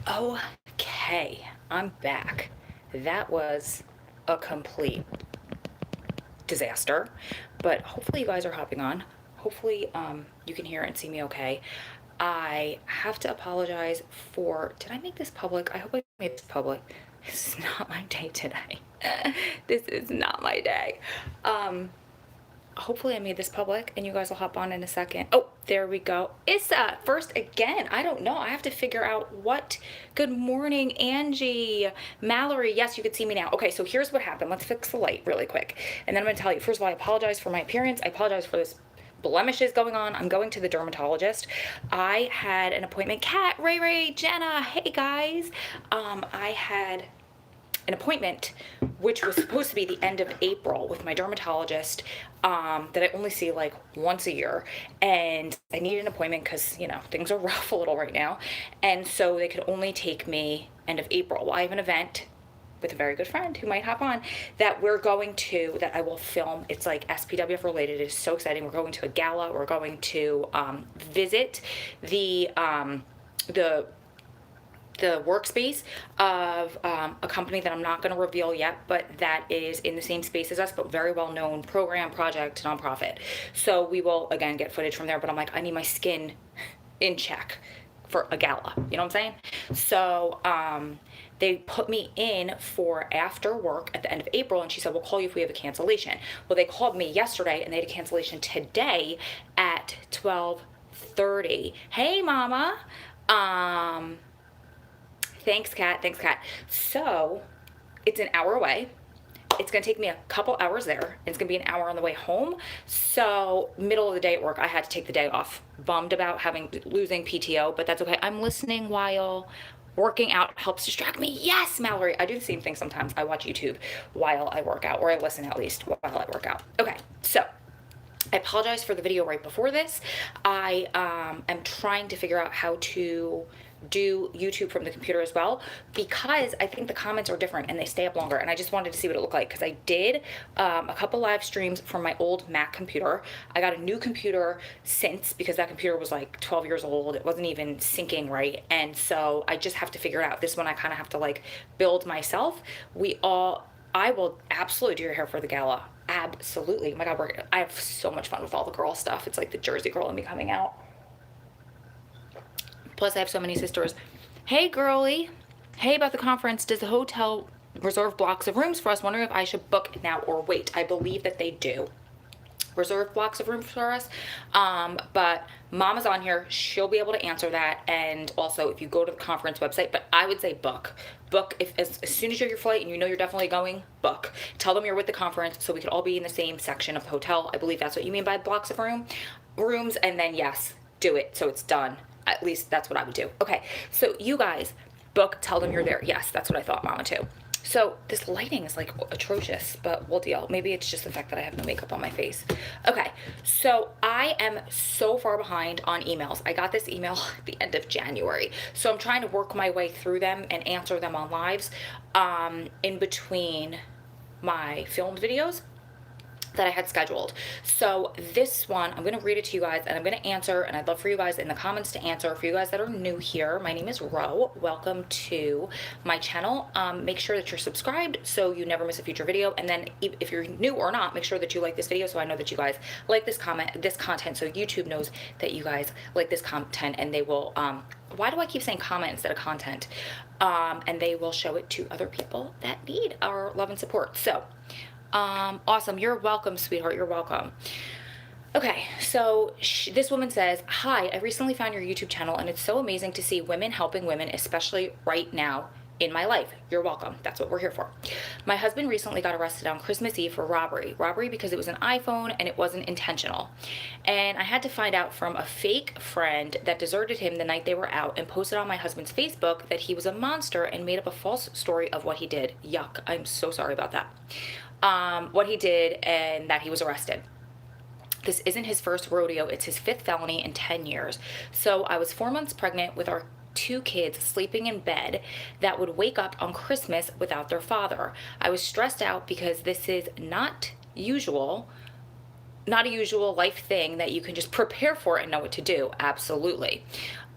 Okay, I'm back. That was a complete disaster, but hopefully you guys are hopping on. Hopefully you can hear and see me okay. I have to apologize for, did I make this public? I hope I made this public. This is not my day today. This is not my day. Hopefully I made this public and you guys will hop on in a second. Oh, there we go. Issa, first again. I don't know. I have to figure out what. Good morning, Angie. Mallory, yes, you can see me now. Okay, so here's what happened. Let's fix the light really quick. And then I'm going to tell you, first of all, I apologize for my appearance. I apologize for this blemishes going on. I'm going to the dermatologist. I had an appointment. Kat, Ray, Jenna, hey guys. I had an appointment which was supposed to be the end of April with my dermatologist that I only see like once a year, and I need an appointment because things are rough a little right now, and so they could only take me end of April. Well, I have an event with a very good friend who might hop on that I will film. It's like SPWF related. It is so exciting. We're going to a gala. We're going to visit the workspace of a company that I'm not going to reveal yet, but that is in the same space as us, but very well known program, project, nonprofit. So we will again get footage from there, but I'm like, I need my skin in check for a gala, you know what I'm saying? So they put me in for after work at the end of April, and she said, we'll call you if we have a cancellation. Well, they called me yesterday and they had a cancellation today at 12:30. Hey mama. Thanks, Kat. So it's an hour away. It's going to take me a couple hours there. It's going to be an hour on the way home. So middle of the day at work, I had to take the day off. Bummed about losing PTO, but that's okay. I'm listening while working out. Helps distract me. Yes, Mallory. I do the same thing sometimes. I watch YouTube while I work out, or I listen at least while I work out. Okay, so I apologize for the video right before this. I am trying to figure out how to do YouTube from the computer as well, because I think the comments are different and they stay up longer, and I just wanted to see what it looked like because I did a couple live streams from my old Mac computer. I got a new computer because that computer was like 12 years old. It wasn't even syncing right, and so I just have to figure it out. This one I kind of have to like build myself. I will absolutely do your hair for the gala. Absolutely. Oh my God, I have so much fun with all the girl stuff. It's like the Jersey girl in me coming out. Plus, I have so many sisters. Hey, girly. Hey, about the conference. Does the hotel reserve blocks of rooms for us? Wondering if I should book now or wait. I believe that they do reserve blocks of rooms for us. But Mama's on here. She'll be able to answer that. And also, if you go to the conference website, but I would say book. Book as soon as you're your flight and you know you're definitely going, book. Tell them you're with the conference so we could all be in the same section of the hotel. I believe that's what you mean by blocks of rooms. And then, yes, do it so it's done. At least that's what I would do. Okay, so you guys book, tell them you're there. Yes, that's what I thought, Mama, too. So this lighting is like atrocious, but we'll deal. Maybe it's just the fact that I have no makeup on my face. Okay, so I am so far behind on emails. I got this email at the end of January. So I'm trying to work my way through them and answer them on lives in between my filmed videos that I had scheduled. So this one, I'm going to read it to you guys and I'm going to answer, and I'd love for you guys in the comments to answer. For you guys that are new here, my name is Ro. Welcome to my channel. Make sure that you're subscribed so you never miss a future video. And then if you're new or not, make sure that you like this video so I know that you guys like this content, so YouTube knows that you guys like this content, and they will, why do I keep saying comment instead of content? And they will show it to other people that need our love and support. So awesome. You're welcome, sweetheart. You're welcome. Okay, so this woman says, hi, I recently found your YouTube channel and it's so amazing to see women helping women, especially right now in my life. You're welcome. That's what we're here for. My husband recently got arrested on Christmas Eve for robbery. Robbery because it was an iPhone and it wasn't intentional. And I had to find out from a fake friend that deserted him the night they were out and posted on my husband's Facebook that he was a monster and made up a false story of what he did. Yuck. I'm so sorry about that. What he did and that he was arrested. This isn't his first rodeo. It's his 5th felony in 10 years. So I was 4 months pregnant with our 2 kids sleeping in bed that would wake up on Christmas without their father. I was stressed out because this is not a usual life thing that you can just prepare for and know what to do. Absolutely.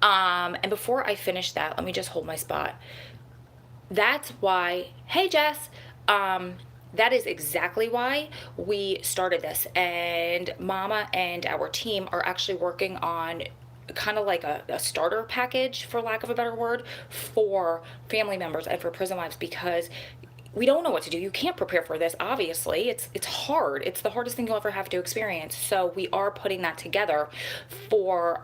And before I finish that, let me just hold my spot. That's why, hey Jess, that is exactly why we started this. And Mama and our team are actually working on kind of like a starter package, for lack of a better word, for family members and for prison wives, because we don't know what to do. You can't prepare for this, obviously. It's hard. It's the hardest thing you'll ever have to experience. So we are putting that together for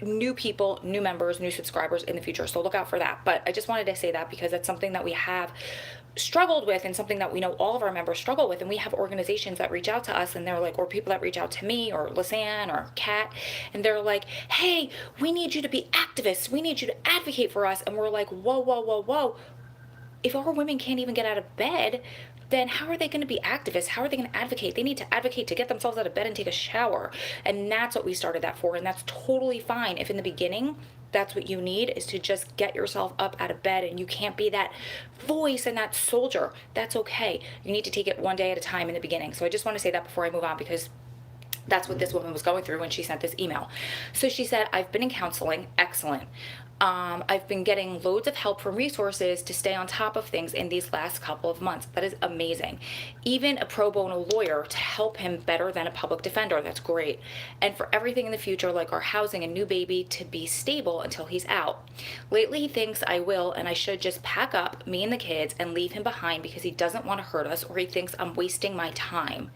new people, new members, new subscribers in the future. So look out for that. But I just wanted to say that because that's something that we have struggled with and something that we know all of our members struggle with. And we have organizations that reach out to us and they're like, or people that reach out to me or Lisanne or Kat, and they're like, hey, we need you to be activists. We need you to advocate for us. And we're like, whoa, whoa, whoa, whoa. If our women can't even get out of bed, then how are they going to be activists? How are they going to advocate? They need to advocate to get themselves out of bed and take a shower. And that's what we started that for. And that's totally fine. If in the beginning, that's what you need, is to just get yourself up out of bed and you can't be that voice and that soldier. That's okay. You need to take it one day at a time in the beginning. So I just want to say that before I move on, because that's what this woman was going through when she sent this email. So she said, I've been in counseling. Excellent. I've been getting loads of help from resources to stay on top of things in these last couple of months. That is amazing. Even a pro bono lawyer to help him better than a public defender. That's great. And for everything in the future, like our housing and new baby, to be stable until he's out. Lately, he thinks I will and I should just pack up me and the kids and leave him behind because he doesn't want to hurt us, or he thinks I'm wasting my time.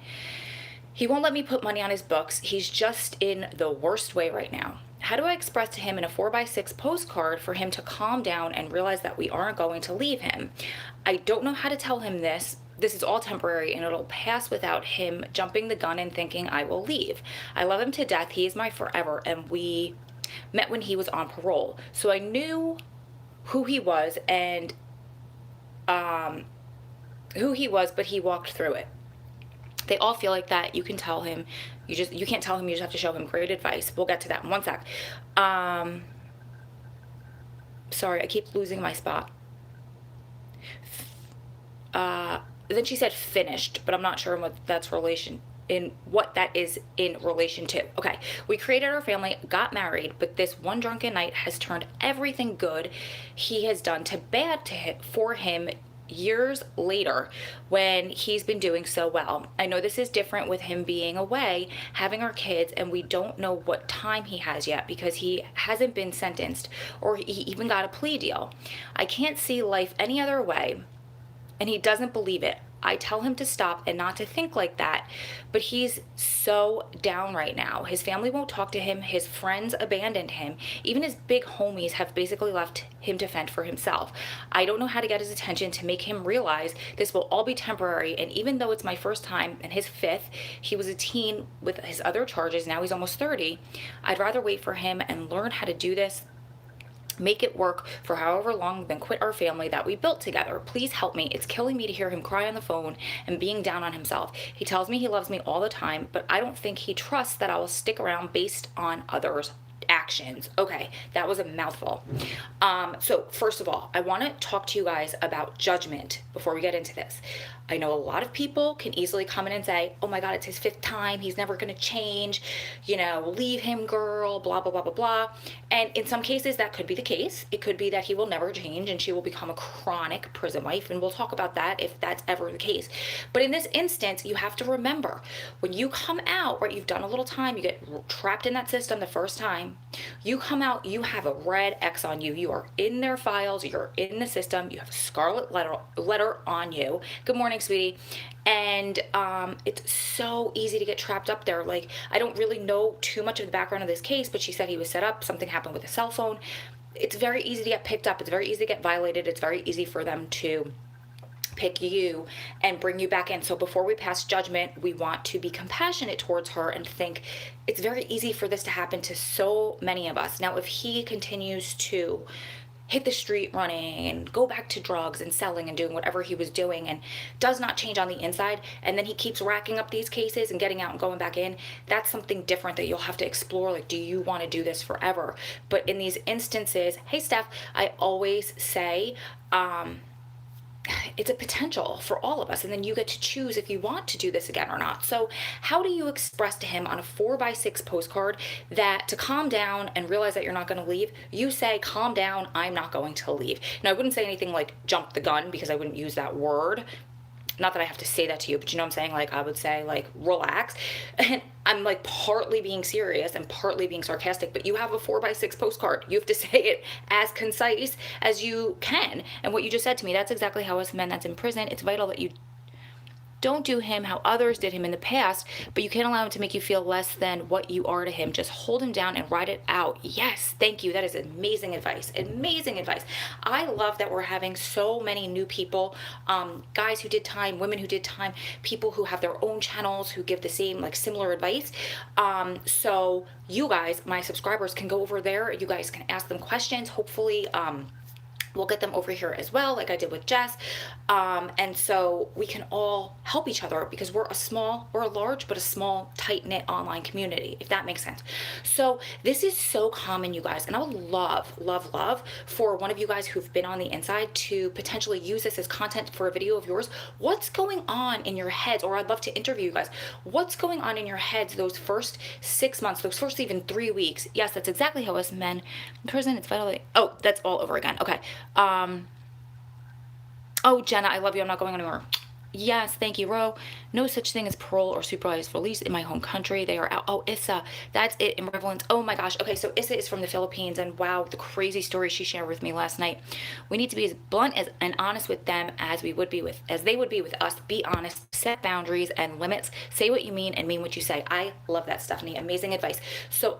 He won't let me put money on his books. He's just in the worst way right now. How do I express to him in a 4x6 postcard for him to calm down and realize that we aren't going to leave him? I don't know how to tell him this. This is all temporary and it'll pass without him jumping the gun and thinking I will leave. I love him to death. He is my forever, and we met when he was on parole. So I knew who he was and but he walked through it. They all feel like that. You can tell him. You can't tell him. You just have to show him great advice. We'll get to that in one sec. Sorry, I keep losing my spot. Then she said finished, but I'm not sure what that is in relation to. Okay, we created our family, got married, but this one drunken night has turned everything good he has done to bad for him years later when he's been doing so well. I know this is different with him being away, having our kids, and we don't know what time he has yet because he hasn't been sentenced or he even got a plea deal. I can't see life any other way, and he doesn't believe it. I tell him to stop and not to think like that, but he's so down right now. His family won't talk to him. His friends abandoned him. Even his big homies have basically left him to fend for himself. I don't know how to get his attention to make him realize this will all be temporary, and even though it's my first time and his fifth, he was a teen with his other charges, now he's almost 30, I'd rather wait for him and learn how to do this, make it work for however long, than quit our family that we built together. Please help me. It's killing me to hear him cry on the phone and being down on himself. He tells me he loves me all the time, but I don't think he trusts that I will stick around based on others' actions. Okay, that was a mouthful. So first of all, I want to talk to you guys about judgment before we get into this. I know a lot of people can easily come in and say, oh my God, it's his fifth time. He's never going to change. Leave him, girl, blah, blah, blah, blah, blah. And in some cases, that could be the case. It could be that he will never change and she will become a chronic prison wife. And we'll talk about that if that's ever the case. But in this instance, you have to remember, when you come out, right, you've done a little time, you get trapped in that system the first time, you come out, you have a red X on you. You are in their files. You're in the system. You have a scarlet letter on you. Good morning, sweetie. And it's so easy to get trapped up there. Like, I don't really know too much of the background of this case, but she said he was set up. Something happened with a cell phone. It's very easy to get picked up. It's very easy to get violated. It's very easy for them to pick you and bring you back in. So before we pass judgment, we want to be compassionate towards her and think it's very easy for this to happen to so many of us. Now, if he continues to hit the street running and go back to drugs and selling and doing whatever he was doing and does not change on the inside, and then he keeps racking up these cases and getting out and going back in, that's something different that you'll have to explore. Like, do you want to do this forever? But in these instances, hey Steph, I always say, it's a potential for all of us, and then you get to choose if you want to do this again or not. So how do you express to him on a 4x6 postcard that to calm down and realize that you're not going to leave? You say, calm down, I'm not going to leave. Now, I wouldn't say anything like jump the gun, because I wouldn't use that word. Not that I have to say that to you, but you know what I'm saying? Like, I would say, like, relax. And I'm like partly being serious and partly being sarcastic, but you have a 4x6 postcard. You have to say it as concise as you can. And what you just said to me, that's exactly how us men that's in prison, it's vital that you don't do him how others did him in the past, but you can't allow him to make you feel less than what you are to him. Just hold him down and ride it out. Yes, thank you. That is amazing advice. Amazing advice. I love that we're having so many new people, guys who did time, women who did time, people who have their own channels who give the same, like, similar advice. So you guys, my subscribers, can go over there. You guys can ask them questions. Hopefully, we'll get them over here as well, like I did with Jess. And so we can all help each other, because we're a large, but a small, tight-knit online community, if that makes sense. So this is so common, you guys. And I would love, love, love for one of you guys who've been on the inside to potentially use this as content for a video of yours. What's going on in your heads? Or I'd love to interview you guys. What's going on in your heads those first 6 months, those first even 3 weeks? Yes, that's exactly how us men in prison, it's vital. Oh, that's all over again. Okay. Oh, Jenna, I love you. I'm not going anywhere. Yes, thank you, Ro. No such thing as parole or supervised release in my home country. They are out. Oh, Issa, that's it in Revelance. Oh my gosh. Okay, so Issa is from the Philippines, and wow, the crazy story she shared with me last night. We need to be as blunt and honest with them as they would be with us. Be honest, set boundaries and limits. Say what you mean and mean what you say. I love that, Stephanie. Amazing advice. So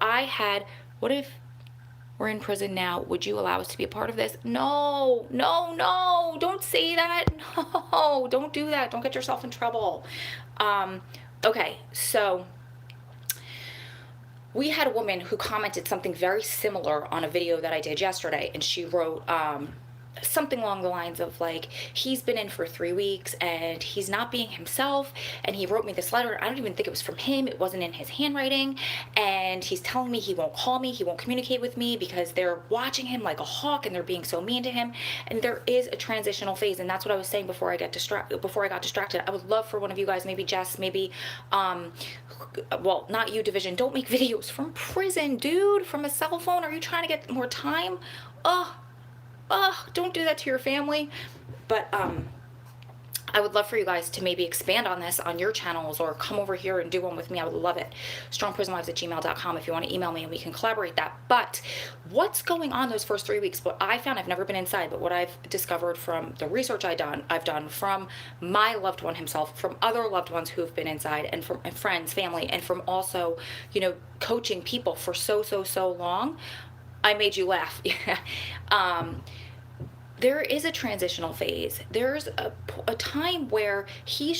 what if we're in prison now? Would you allow us to be a part of this? No, no, no, don't say that. No, don't do that. Don't get yourself in trouble. Okay, so we had a woman who commented something very similar on a video that I did yesterday, and she wrote, something along the lines of, like, he's been in for 3 weeks and he's not being himself, and he wrote me this letter. I don't even think it was from him. It wasn't in his handwriting, and he's telling me he won't call me, he won't communicate with me because they're watching him like a hawk and they're being so mean to him. And there is a transitional phase, and that's what I was saying before I got distracted. I would love for one of you guys, maybe Jess, maybe well, not you, Division, don't make videos from prison, dude, from a cell phone. Are you trying to get more time? Don't do that to your family. But I would love for you guys to maybe expand on this on your channels, or come over here and do one with me. I would love it. strongprisonlives@gmail.com if you want to email me and we can collaborate that. But what's going on those first 3 weeks? What I found, I've never been inside, but what I've discovered from the research I've done from my loved one himself, from other loved ones who have been inside, and from friends, family, and from also, coaching people for so long. I made you laugh. There is a transitional phase. There's a time where he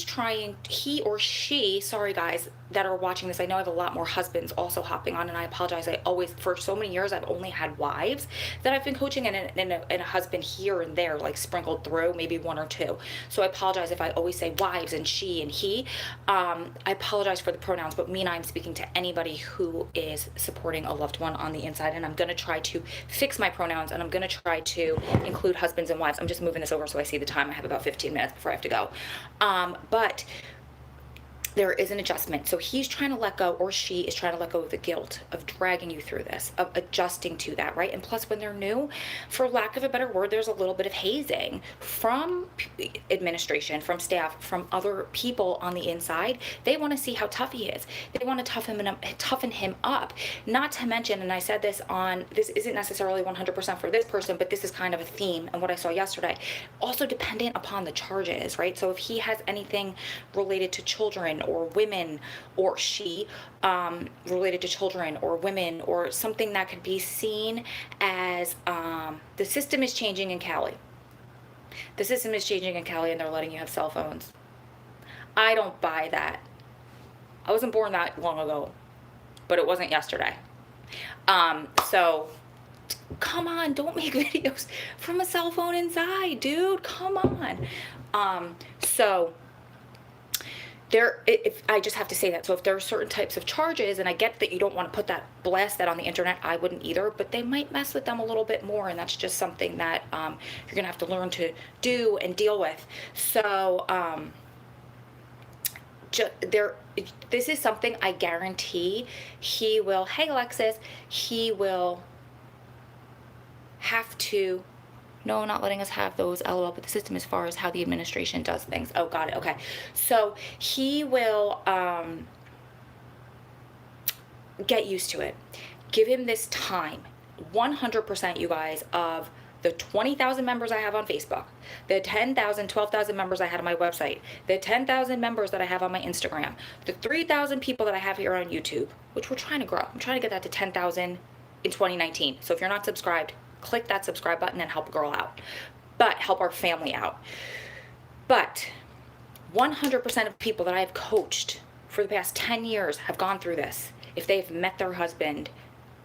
or she, sorry guys that are watching this, I know I have a lot more husbands also hopping on, and I apologize. For so many years, I've only had wives that I've been coaching, and a husband here and there, like sprinkled through, maybe one or two. So I apologize if I always say wives and she and he. I apologize for the pronouns, but me and I am speaking to anybody who is supporting a loved one on the inside, and I'm going to try to fix my pronouns, and I'm going to try to include husbands and wives. I'm just moving this over so I see the time. I have about 15 minutes before I have to go. But there is an adjustment. So he's trying to let go, or she is trying to let go of the guilt of dragging you through this, of adjusting to that, right? And plus, when they're new, for lack of a better word, there's a little bit of hazing from administration, from staff, from other people on the inside. They want to see how tough he is. They want to toughen him up. Not to mention, and I said this isn't necessarily 100% for this person, but this is kind of a theme and what I saw yesterday. Also dependent upon the charges, right? So if he has anything related to children or women, or she related to children or women, or something that could be seen as the system is changing in Cali. The system is changing in Cali, and they're letting you have cell phones. I don't buy that. I wasn't born that long ago, but it wasn't yesterday. So come on, don't make videos from a cell phone inside, dude. Come on. So if I just have to say that. So if there are certain types of charges, and I get that you don't want to blast that on the internet, I wouldn't either, but they might mess with them a little bit more, and that's just something that you're gonna have to learn to do and deal with. So this is something I guarantee he will. Hey Alexis, he will have to. No, not letting us have those LOL with the system as far as how the administration does things. Oh, got it. Okay. So he will get used to it. Give him this time. 100%, you guys, of the 20,000 members I have on Facebook, the 10,000, 12,000 members I had on my website, the 10,000 members that I have on my Instagram, the 3,000 people that I have here on YouTube, which we're trying to grow. I'm trying to get that to 10,000 in 2019. So if you're not subscribed, click that subscribe button and help a girl out, but help our family out. But 100% of people that I've coached for the past 10 years have gone through this. If they've met their husband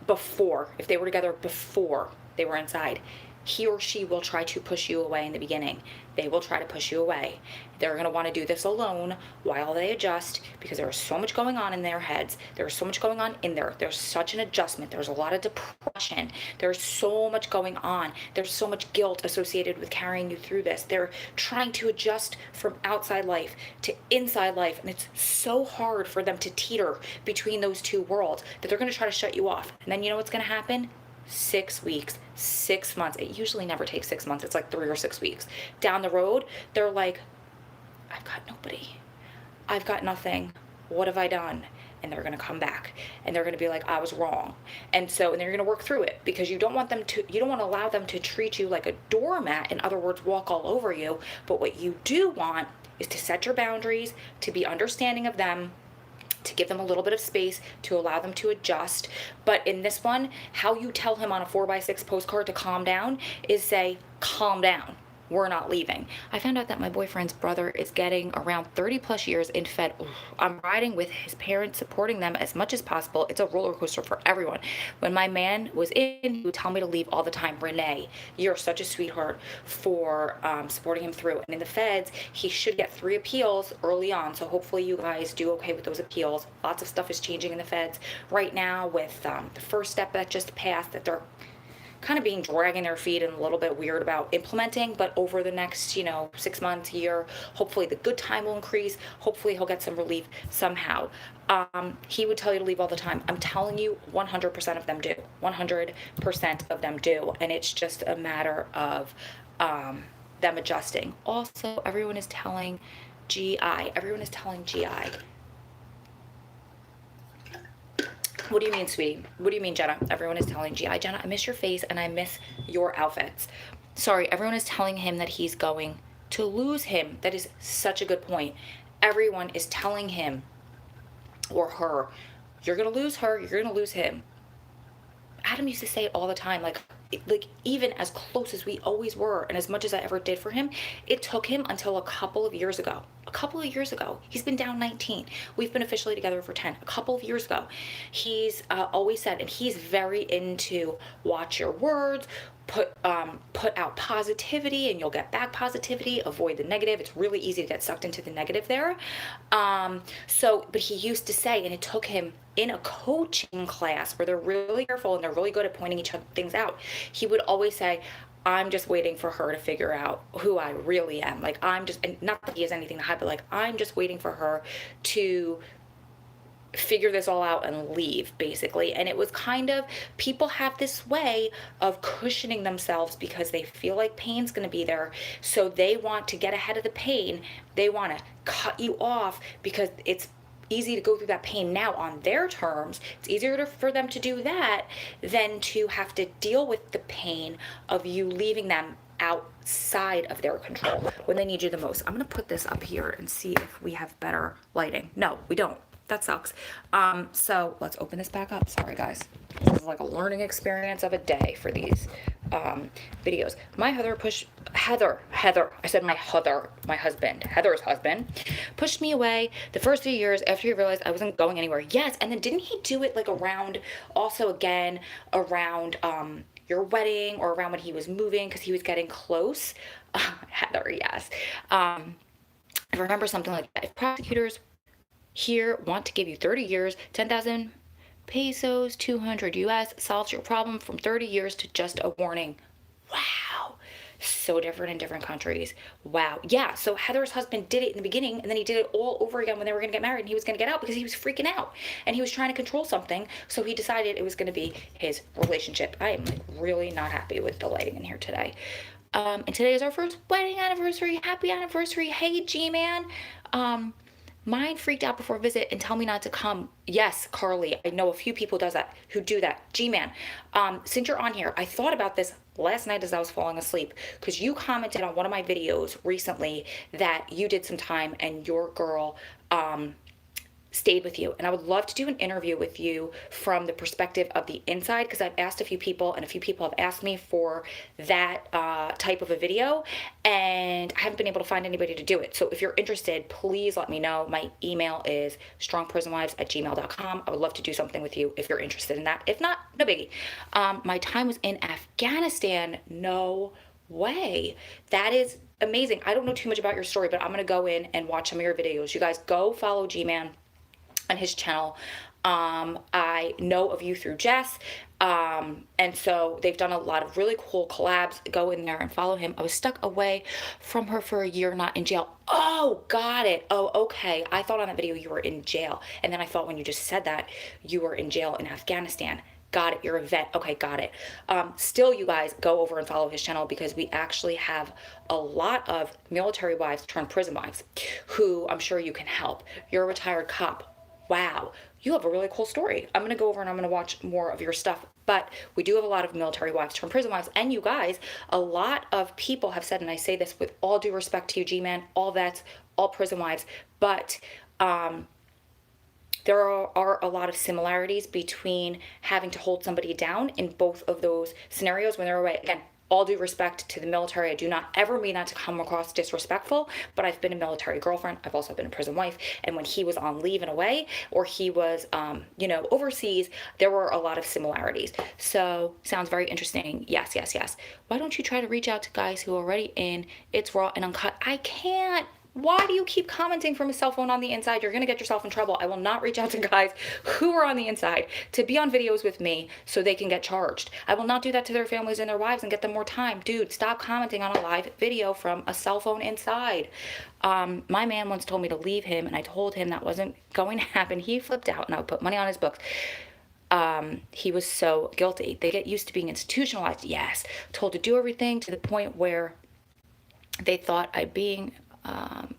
before, if they were together before they were inside, he or she will try to push you away in the beginning. They will try to push you away. They're going to want to do this alone while they adjust, because there is so much going on in their heads. There's so much going on in there. There's such an adjustment. There's a lot of depression. There's so much going on. There's so much guilt associated with carrying you through this. They're trying to adjust from outside life to inside life, and it's so hard for them to teeter between those two worlds that they're going to try to shut you off. And then you know what's going to happen? 6 weeks, 6 months. It usually never takes 6 months. It's like 3 or 6 weeks. Down the road, they're like, I've got nobody. I've got nothing. What have I done? And they're going to come back and they're going to be like, I was wrong. And they're going to work through it, because you don't want to allow them to treat you like a doormat. In other words, walk all over you. But what you do want is to set your boundaries, to be understanding of them, to give them a little bit of space, to allow them to adjust. But in this one, how you tell him on a 4x6 postcard to calm down is say, calm down. We're not leaving. I found out that my boyfriend's brother is getting around 30 plus years in Fed. I'm riding with his parents, supporting them as much as possible. It's a roller coaster for everyone. When my man was in, he would tell me to leave all the time. Renee, you're such a sweetheart for supporting him through. And in the Feds, he should get 3 appeals early on. So hopefully you guys do okay with those appeals. Lots of stuff is changing in the Feds right now with the first step that just passed, that they're kind of being dragging their feet and a little bit weird about implementing. But over the next 6 months, year, hopefully the good time will increase. Hopefully he'll get some relief somehow. He would tell you to leave all the time. I'm telling you, 100% of them do. 100% of them do. And it's just a matter of them adjusting. Also, everyone is telling GI. What do you mean, sweetie? What do you mean, Jenna? Everyone is telling GI. Jenna, I miss your face and I miss your outfits. Sorry, everyone is telling him that he's going to lose him. That is such a good point. Everyone is telling him or her, you're going to lose her, you're going to lose him. Adam used to say it all the time, like even as close as we always were, and as much as I ever did for him, it took him until a couple of years ago. He's been down 19. We've been officially together for 10. A couple of years ago, he's always said, and he's very into watch your words, put out positivity and you'll get back positivity, avoid the negative. It's really easy to get sucked into the negative there. But he used to say, and it took him in a coaching class where they're really careful and they're really good at pointing each other things out. He would always say, I'm just waiting for her to figure out who I really am. Like, and not that he has anything to hide, but like, I'm just waiting for her to figure this all out and leave, basically. And it was kind of, people have this way of cushioning themselves because they feel like pain's going to be there. So they want to get ahead of the pain. They want to cut you off because it's easy to go through that pain now on their terms. It's easier for them to do that than to have to deal with the pain of you leaving them outside of their control when they need you the most. I'm going to put this up here and see if we have better lighting. No, we don't. That sucks. So let's open this back up. Sorry, guys. This is like a learning experience of a day for these videos. Heather's husband, pushed me away the first few years after he realized I wasn't going anywhere. Yes, and then didn't he do it like around your wedding or around when he was moving because he was getting close? Heather, yes. I remember something like that. If prosecutors here want to give you 30 years, 10,000 pesos, 200 US, solves your problem from 30 years to just a warning. Wow. So different in different countries. Wow. Yeah. So Heather's husband did it in the beginning, and then he did it all over again when they were going to get married, and he was going to get out because he was freaking out and he was trying to control something. So he decided it was going to be his relationship. I am like really not happy with the lighting in here today. And today is our first wedding anniversary. Happy anniversary. Hey, G-Man. Mine freaked out before a visit and tell me not to come. Yes, Carly, I know a few people who do that. G-Man, since you're on here, I thought about this last night as I was falling asleep, because you commented on one of my videos recently that you did some time and your girl stayed with you, and I would love to do an interview with you from the perspective of the inside, because I've asked a few people and a few people have asked me for that type of a video, and I haven't been able to find anybody to do it. So if you're interested, please let me know. My email is strongprisonwives@gmail.com. I would love to do something with you if you're interested in that. If not, no biggie. My time was in Afghanistan. No way. That is amazing. I don't know too much about your story, but I'm going to go in and watch some of your videos. You guys go follow G-Man on his channel. I know of you through Jess, and so they've done a lot of really cool collabs. Go in there and follow him. I was stuck away from her for a year, not in jail. Oh, got it. Oh, okay. I thought on that video you were in jail, and then I thought when you just said that you were in jail in Afghanistan. Got it. You're a vet. Okay, got it. Still, you guys go over and follow his channel, because we actually have a lot of military wives turned prison wives who I'm sure you can help. You're a retired cop. Wow, you have a really cool story. I'm going to go over and I'm going to watch more of your stuff. But we do have a lot of military wives turned prison wives. And you guys, a lot of people have said, and I say this with all due respect to you, G-Man, all vets, all prison wives, but there are a lot of similarities between having to hold somebody down in both of those scenarios when they're away. Again, all due respect to the military, I do not ever mean that to come across disrespectful, but I've been a military girlfriend. I've also been a prison wife. And when he was on leave and away, or he was, overseas, there were a lot of similarities. So sounds very interesting. Yes, yes, yes. Why don't you try to reach out to guys who are already in It's Raw and Uncut? I can't. Why do you keep commenting from a cell phone on the inside? You're going to get yourself in trouble. I will not reach out to guys who are on the inside to be on videos with me so they can get charged. I will not do that to their families and their wives and get them more time. Dude, stop commenting on a live video from a cell phone inside. My man once told me to leave him, and I told him that wasn't going to happen. He flipped out, and I would put money on his books. He was so guilty. They get used to being institutionalized. Yes. Told to do everything to the point where they thought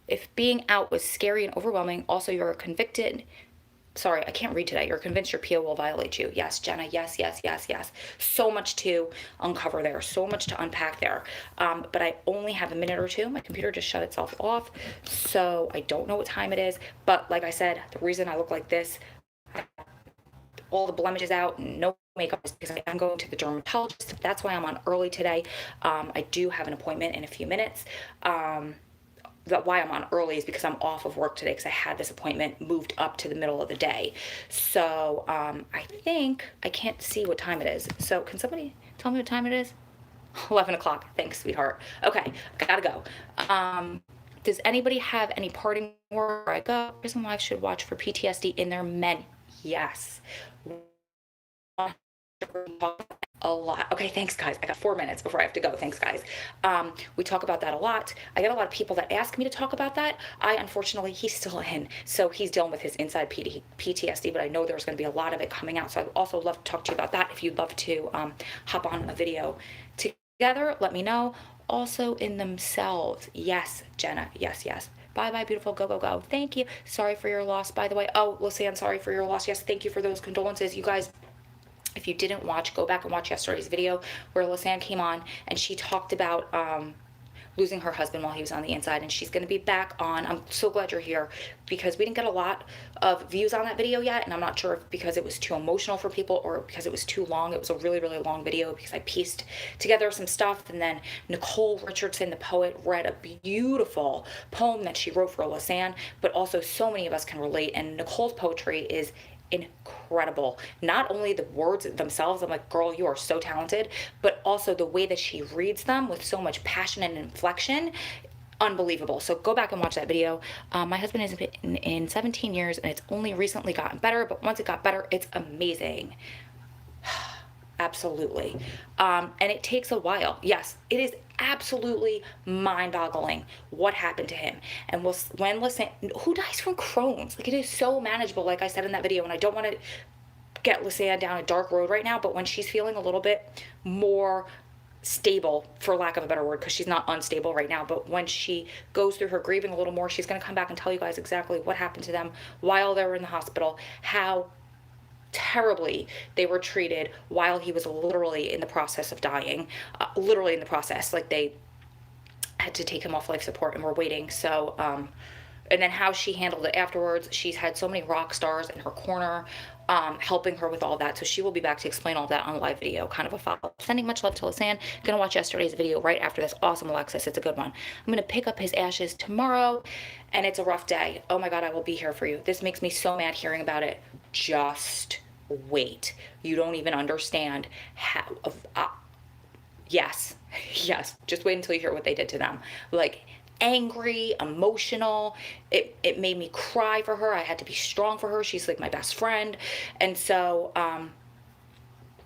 if being out was scary and overwhelming. Also, you're convicted. Sorry, I can't read today. You're convinced your PO will violate you. Yes, Jenna. Yes, yes, yes, yes. So much to uncover there. So much to unpack there. But I only have a minute or two. My computer just shut itself off. So I don't know what time it is. But like I said, the reason I look like this, all the blemishes out, no makeup, is because I am going to the dermatologist. That's why I'm on early today. I do have an appointment in a few minutes. Why I'm on early is because I'm off of work today, because I had this appointment moved up to the middle of the day. So I think I can't see what time it is. So can somebody tell me what time it is? 11 o'clock. Thanks, sweetheart. Okay, gotta go. Does anybody have any parting words before I go? Prison wives should watch for PTSD in their men. Yes. A lot. Okay, thanks guys. I got 4 minutes before I have to go. Thanks guys. We talk about that a lot. I get a lot of people that ask me to talk about that. Unfortunately, he's still in, so he's dealing with his inside PTSD, but I know there's going to be a lot of it coming out, so I'd also love to talk to you about that. If you'd love to hop on a video together, let me know. Also in themselves. Yes, Jenna. Yes, yes. Bye bye, beautiful. Go, go, go. Thank you. Sorry for your loss, by the way. Oh, Lisanne, sorry for your loss. Yes, thank you for those condolences. You guys, if you didn't watch, go back and watch yesterday's video where Lisanne came on and she talked about losing her husband while he was on the inside, and she's going to be back on. I'm so glad you're here, because we didn't get a lot of views on that video yet, and I'm not sure if because it was too emotional for people or because it was too long. It was a really, really long video because I pieced together some stuff, and then Nicole Richardson, the poet, read a beautiful poem that she wrote for Lisanne, but also so many of us can relate, and Nicole's poetry is incredible. Not only the words themselves, I'm like, girl, you are so talented, but also the way that she reads them with so much passion and inflection. unbelievable. So go back and watch that video. My husband has been in 17 years and it's only recently gotten better, but once it got better, it's amazing. Absolutely. And it takes a while. Yes, it is absolutely mind-boggling what happened to him. And when Lisanne, who dies from Crohn's? Like, it is so manageable, like I said in that video, and I don't want to get Lisanne down a dark road right now, but when she's feeling a little bit more stable, for lack of a better word, because she's not unstable right now, but when she goes through her grieving a little more, she's going to come back and tell you guys exactly what happened to them while they were in the hospital, how terribly they were treated while he was literally in the process of dying, literally in the process, like they had to take him off life support and were waiting. So and then how she handled it afterwards. She's had so many rock stars in her corner, helping her with all that. So she will be back to explain all that on a live video, kind of a follow-up. Sending much love to Lisanne. Gonna watch yesterday's video right after this. Awesome, Alexis. It's a good one. I'm gonna pick up his ashes tomorrow, and it's a rough day. Oh my God, I will be here for you. This makes me so mad hearing about it. Just wait. You don't even understand how. Yes, yes. Just wait until you hear what they did to them. Like, angry, emotional. It made me cry for her. I had to be strong for her. She's like my best friend. And so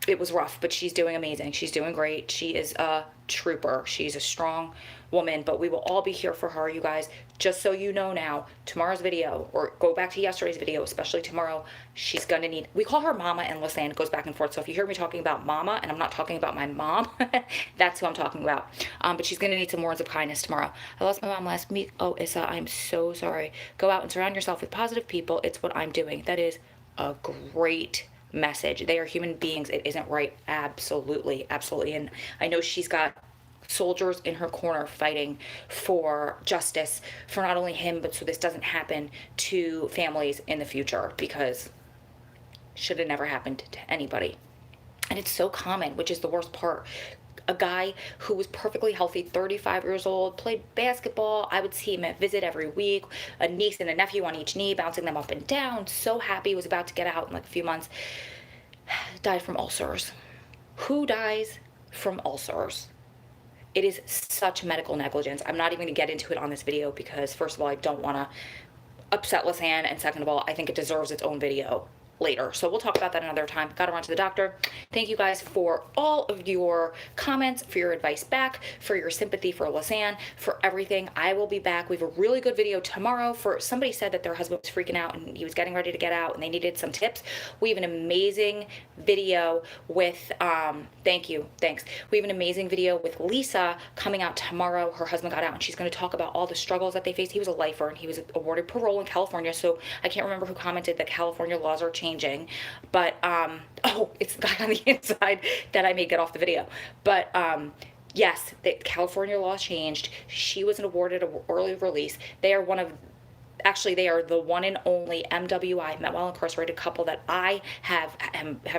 it was rough, but she's doing amazing. She's doing great. She is a trooper. She's a strong woman, but we will all be here for her, you guys. Just so you know now, tomorrow's video, or go back to yesterday's video, especially tomorrow, she's gonna need, we call her Mama and Lisanne, it goes back and forth. So if you hear me talking about Mama, and I'm not talking about my mom, that's who I'm talking about. But she's gonna need some words of kindness tomorrow. I lost my mom last week. Oh, Issa, I'm so sorry. Go out and surround yourself with positive people. It's what I'm doing. That is a great message. They are human beings. It isn't right. Absolutely, absolutely. And I know she's got soldiers in her corner fighting for justice for not only him, but so this doesn't happen to families in the future, because should have never happened to anybody. And it's so common, which is the worst part. A guy who was perfectly healthy, 35 years old, played basketball. I would see him at visit every week, a niece and a nephew on each knee, bouncing them up and down, so happy, was about to get out in like a few months, died from ulcers. Who dies from ulcers? It is such medical negligence. I'm not even going to get into it on this video because, first of all, I don't want to upset Lisanne, and second of all, I think it deserves its own video later. So we'll talk about that another time. Got to run to the doctor. Thank you guys for all of your comments, for your advice back, for your sympathy for Lisanne, for everything. I will be back. We have a really good video tomorrow. For somebody said that their husband was freaking out and he was getting ready to get out and they needed some tips. We have an amazing video with thanks. We have an amazing video with Lisa coming out tomorrow. Her husband got out and she's going to talk about all the struggles that they faced. He was a lifer and he was awarded parole in California. So I can't remember who commented that California laws are changing, but oh, it's the guy on the inside that I may get off the video. But yes, the California law changed. She was awarded an early release. They are they are the one and only MWI, met while incarcerated couple, that I have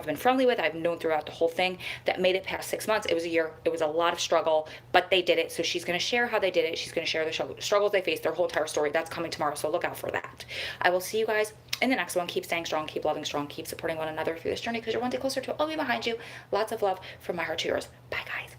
been friendly with. I've known throughout the whole thing, that made it past 6 months. It was a year. It was a lot of struggle, but they did it. So she's going to share how they did it. She's going to share the struggles they faced, their whole entire story. That's coming tomorrow, so look out for that. I will see you guys in the next one. Keep staying strong, keep loving strong, keep supporting one another through this journey, because you're one day closer to it. I'll be behind you. Lots of love from my heart to yours. Bye, guys.